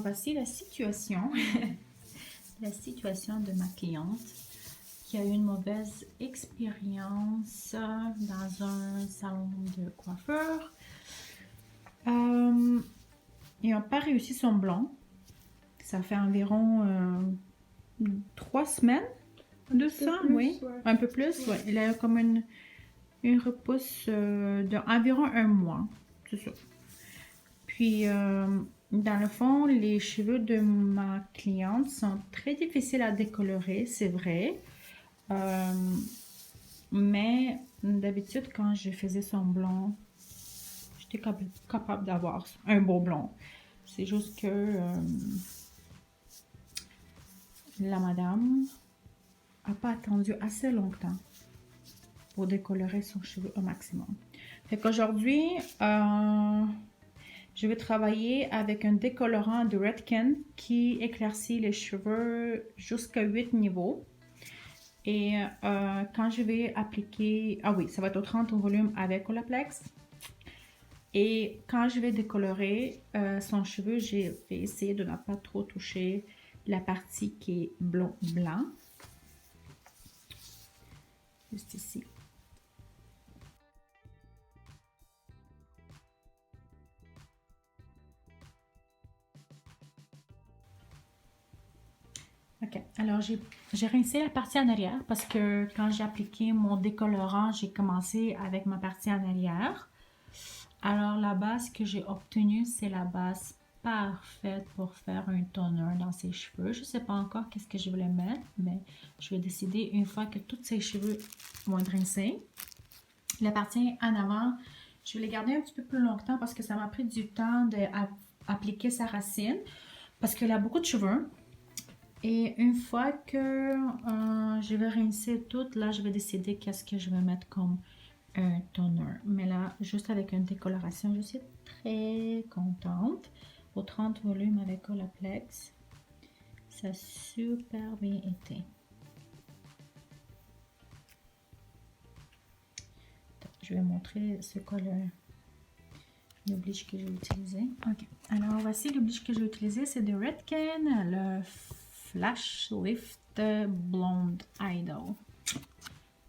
voici la situation, la situation de ma cliente qui a eu une mauvaise expérience dans un salon de coiffeur. Ils n'ont pas réussi son blond. Ça fait environ 3 semaines de ça, oui. Ouais. Un peu plus, ouais. Il a comme une repousse d'environ 1 mois, c'est ça. Puis, dans le fond, les cheveux de ma cliente sont très difficiles à décolorer, c'est vrai. Mais d'habitude, quand je faisais son blond, j'étais capable d'avoir un beau blond. C'est juste que la madame n'a pas attendu assez longtemps pour décolorer son cheveu au maximum. Fait qu'aujourd'hui, je vais travailler avec un décolorant de Redken qui éclaircit les cheveux jusqu'à 8 niveaux. Et quand je vais appliquer... Ah oui, ça va être au 30 au volume avec Olaplex. Et quand je vais décolorer son cheveu, j'ai essayé de ne pas trop toucher la partie qui est blanc. Juste ici. Ok, alors j'ai rincé la partie en arrière parce que quand j'ai appliqué mon décolorant, j'ai commencé avec ma partie en arrière. Alors la base que j'ai obtenue, c'est la base parfaite pour faire un toner dans ses cheveux. Je ne sais pas encore qu'est-ce que je voulais mettre, mais je vais décider une fois que tous ses cheveux vont être rincés. La partie en avant, je vais les garder un petit peu plus longtemps parce que ça m'a pris du temps d'appliquer sa racine parce qu'elle a beaucoup de cheveux. Et une fois que je vais rincer tout, là, je vais décider qu'est-ce que je vais mettre comme un toner. Mais là, juste avec une décoloration, je suis très contente. Au 30 volumes avec Olaplex, ça a super bien été. Je vais montrer c'est quoi le bleach que j'ai utilisé. Ok, alors voici le bleach que j'ai utilisé, c'est de Redken, le Flash Lift Blonde Idol.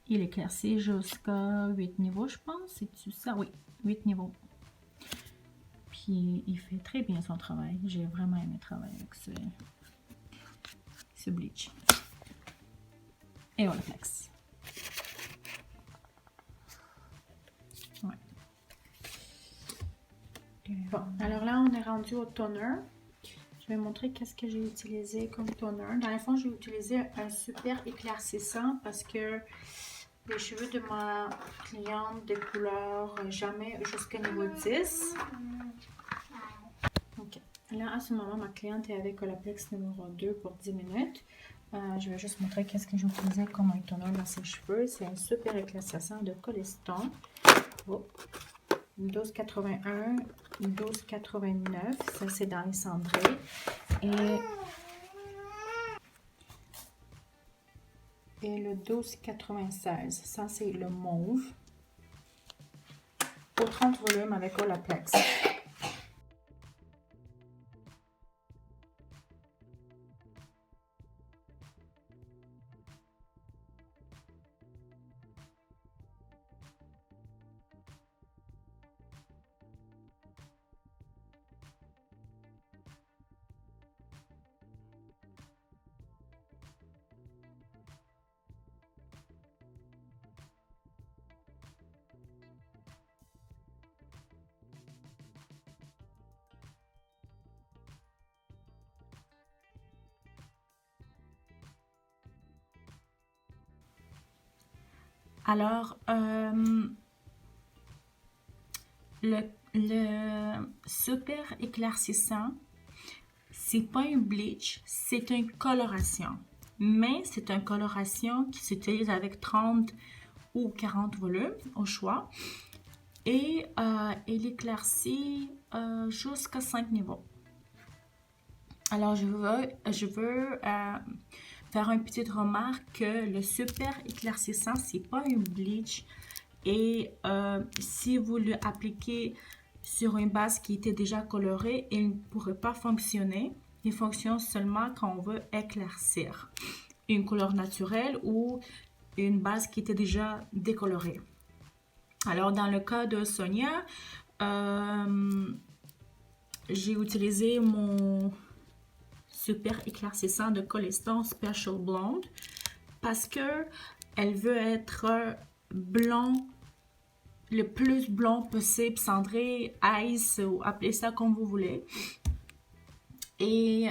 Il éclaircit jusqu'à 8 niveaux, je pense. C'est-tu ça? Oui, 8 niveaux. Puis, il fait très bien son travail. J'ai vraiment aimé travailler avec ce bleach. Et Olaplex. Ouais. Bon, alors là, on est rendu au toner. Je vais montrer qu'est-ce que j'ai utilisé comme toner. Dans le fond, j'ai utilisé un super éclaircissant parce que les cheveux de ma cliente de couleur jamais jusqu'au niveau 10. Ok. Là, à ce moment, ma cliente est avec Olaplex numéro 2 pour 10 minutes. Je vais juste montrer qu'est-ce que j'ai utilisé comme un toner dans ses cheveux. C'est un super éclaircissant de Coleston. Oh. 12,81, 12,89. Ça, c'est dans les cendrés. Et le 12,96. Ça, c'est le mauve. Au 30 volumes avec Olaplex. Alors, le super éclaircissant, c'est pas un bleach, c'est une coloration. Mais c'est une coloration qui s'utilise avec 30 ou 40 volumes au choix. Et il éclaircit jusqu'à 5 niveaux. Alors, je veux faire une petite remarque que le super éclaircissant, c'est pas un bleach. Et si vous l'appliquez sur une base qui était déjà colorée, il ne pourrait pas fonctionner. Il fonctionne seulement quand on veut éclaircir une couleur naturelle ou une base qui était déjà décolorée. Alors, dans le cas de Sonia, j'ai utilisé mon super éclaircissant de Colliston Special Blonde parce que elle veut être blond, le plus blond possible, cendré, ice, ou appelez ça comme vous voulez. Et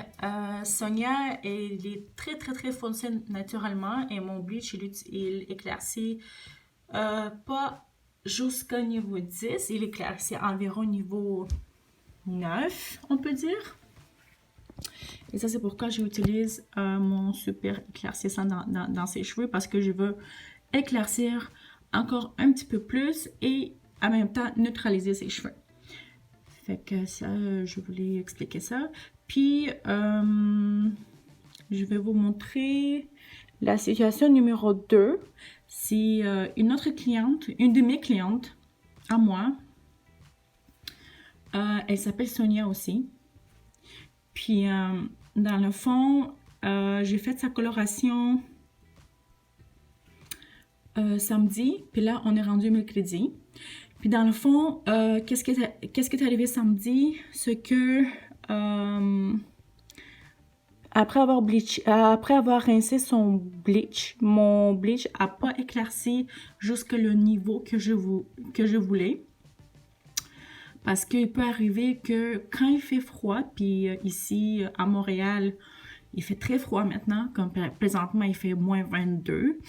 Sonia, elle est très très très foncée naturellement et mon bleach, il éclaircit pas jusqu'au niveau 10, il éclaircit environ niveau 9, on peut dire. Et ça, c'est pourquoi j'utilise mon super éclaircissant dans ses cheveux, parce que je veux éclaircir encore un petit peu plus et en même temps neutraliser ses cheveux. Fait que ça, je voulais expliquer ça. Puis, je vais vous montrer la situation numéro 2. C'est une autre cliente, une de mes clientes à moi. Elle s'appelle Sonia aussi. Puis, dans le fond, j'ai fait sa coloration samedi. Puis là, on est rendu mercredi. Puis dans le fond, qu'est-ce qui est arrivé samedi? C'est que après avoir rincé son bleach, mon bleach n'a pas éclairci jusqu'au niveau que je voulais. Parce qu'il peut arriver que quand il fait froid, puis ici à Montréal, il fait très froid maintenant, comme présentement il fait moins 22.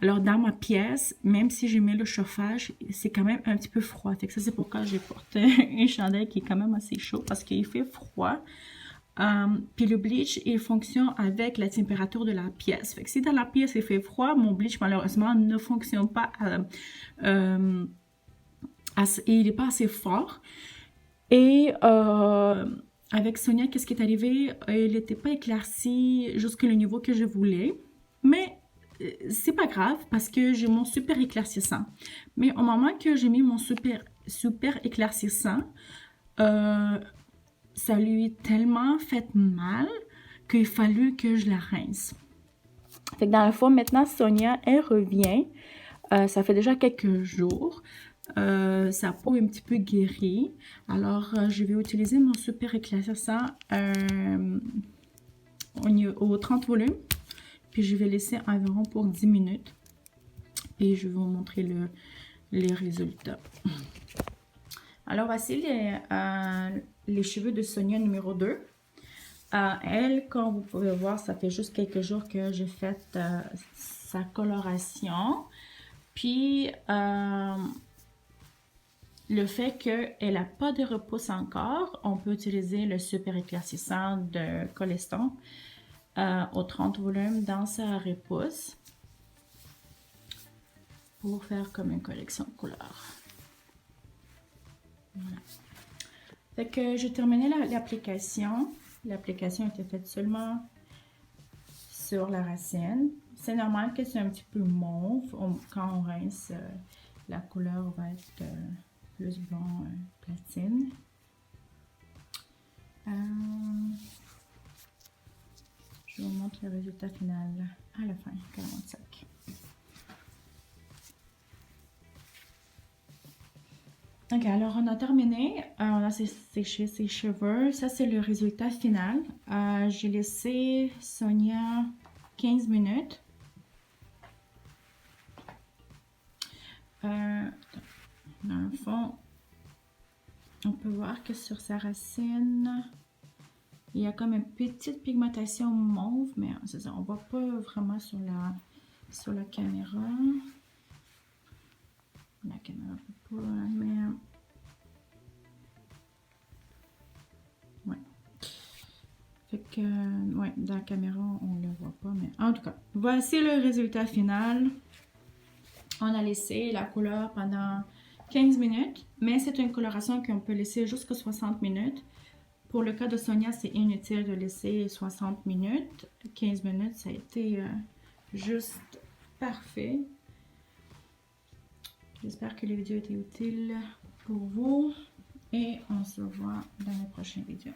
Alors dans ma pièce, même si je mets le chauffage, c'est quand même un petit peu froid. Fait que ça, c'est pourquoi j'ai porté un chandail qui est quand même assez chaud, parce qu'il fait froid. Puis le bleach, il fonctionne avec la température de la pièce. Fait que si dans la pièce il fait froid, mon bleach malheureusement ne fonctionne pas, il n'est pas assez fort. Et avec Sonia, qu'est-ce qui est arrivé? Il n'était pas éclairci jusqu'au niveau que je voulais. Mais c'est pas grave parce que j'ai mon super éclaircissant. Mais au moment que j'ai mis mon super éclaircissant, ça lui a tellement fait mal qu'il fallu que je la rince. Fait que dans le fond, maintenant, Sonia, elle revient. Ça fait déjà quelques jours. Sa peau est un petit peu guérie. Alors, je vais utiliser mon super éclaircissant au 30 volumes. Puis, je vais laisser environ pour 10 minutes. Et je vais vous montrer les résultats. Alors, voici les cheveux de Sonia numéro 2. Elle, comme vous pouvez voir, ça fait juste quelques jours que j'ai fait sa coloration. Puis, le fait qu'elle n'a pas de repousse encore, on peut utiliser le super éclaircissant de Colliston au 30 volumes dans sa repousse pour faire comme une collection de couleurs. Voilà. Fait que j'ai terminé l'application. L'application était faite seulement sur la racine. C'est normal que c'est un petit peu mauve. Quand on rince, la couleur va être plus blanc platine. Je vous montre le résultat final à la fin, 45. Ok, alors on a terminé. On a séché ses cheveux. Ça, c'est le résultat final. J'ai laissé Sonia 15 minutes. Dans le fond, on peut voir que sur sa racine, il y a comme une petite pigmentation mauve, mais c'est ça, on voit pas vraiment sur la caméra. La caméra peut pas, mais ouais. Fait que, ouais, dans la caméra, on le voit pas, mais en tout cas, voici le résultat final. On a laissé la couleur pendant 15 minutes, mais c'est une coloration qu'on peut laisser jusqu'à 60 minutes. Pour le cas de Sonia, c'est inutile de laisser 60 minutes. 15 minutes, ça a été juste parfait. J'espère que les vidéos étaient utiles pour vous. Et on se voit dans les prochaines vidéos.